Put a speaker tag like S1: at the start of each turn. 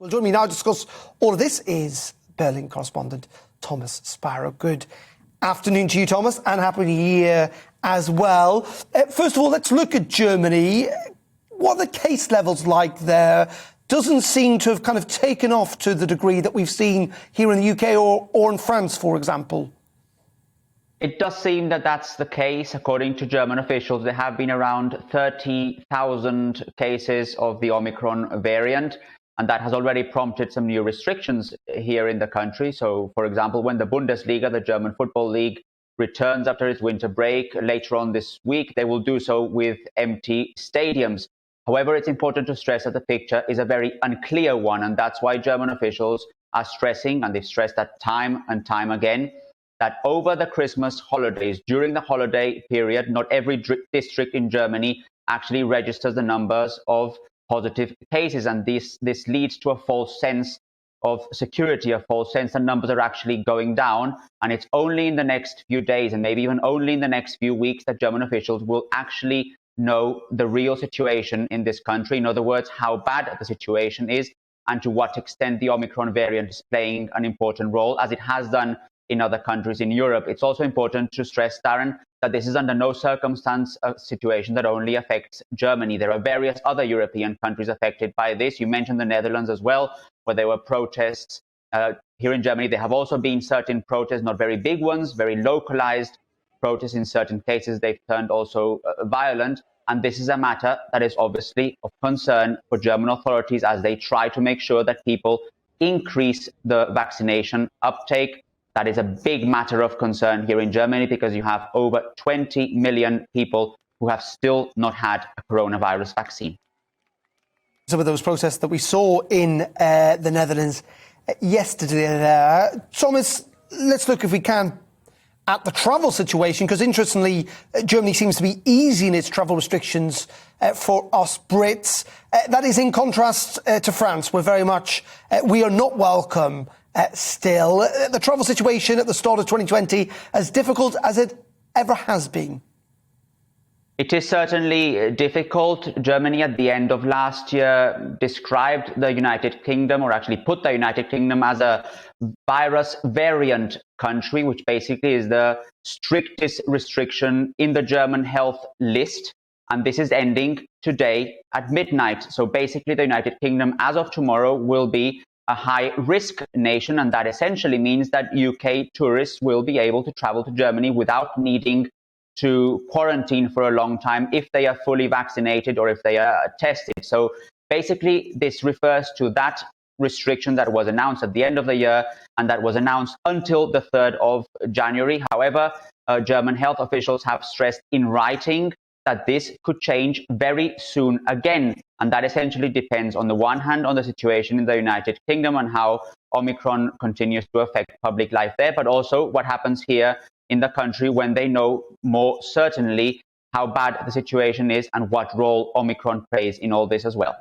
S1: Well, join me now to discuss all of this is Berlin correspondent Thomas Sparrow. Good afternoon to you, Thomas, and Happy New Year as well. First of all, let's look at Germany. What are the case levels like there? Doesn't seem to have kind of taken off to the degree that we've seen here in the UK or in France, for example.
S2: It does seem that that's the case. According to German officials, there have been around 30,000 cases of the Omicron variant, and that has already prompted some new restrictions here in the country. So, for example, when the Bundesliga, the German football league, returns after its winter break later on this week, they will do so with empty stadiums. However, it's important to stress that the picture is a very unclear one, and that's why German officials are stressing, and they've stressed that time and time again, that over the Christmas holidays, during the holiday period, not every district in Germany actually registers the numbers of positive cases. And this leads to a false sense of security, a false sense that numbers are actually going down. And it's only in the next few days, and maybe even only in the next few weeks, that German officials will actually know the real situation in this country. In other words, how bad the situation is and to what extent the Omicron variant is playing an important role, as it has done in other countries in Europe. It's also important to stress, Darren, that this is under no circumstance a situation that only affects Germany. There are various other European countries affected by this. You mentioned the Netherlands as well, where there were protests. Here in Germany, there have also been certain protests, not very big ones, very localized protests. In certain cases, they've turned also violent. And this is a matter that is obviously of concern for German authorities as they try to make sure that people increase the vaccination uptake. That is a big matter of concern here in Germany because you have over 20 million people who have still not had a coronavirus vaccine.
S1: Some of those protests that we saw in the Netherlands yesterday. Thomas, let's look, if we can, at the travel situation, because interestingly, Germany seems to be easing its travel restrictions for us Brits. That is in contrast to France, where very much we are not welcome still. The travel situation at the start of 2020, as difficult as it ever has been.
S2: It is certainly difficult. Germany at the end of last year described the United Kingdom, or actually put the United Kingdom as a virus variant country, which basically is the strictest restriction in the German health list. And this is ending today at midnight. So basically the United Kingdom, as of tomorrow, will be a high-risk nation, and that essentially means that UK tourists will be able to travel to Germany without needing to quarantine for a long time if they are fully vaccinated or if they are tested. So basically, this refers to that restriction that was announced at the end of the year and that was announced until the 3rd of January. However, German health officials have stressed in writing that this could change very soon again. And that essentially depends, on the one hand, on the situation in the United Kingdom and how Omicron continues to affect public life there, but also what happens here in the country when they know more certainly how bad the situation is and what role Omicron plays in all this as well.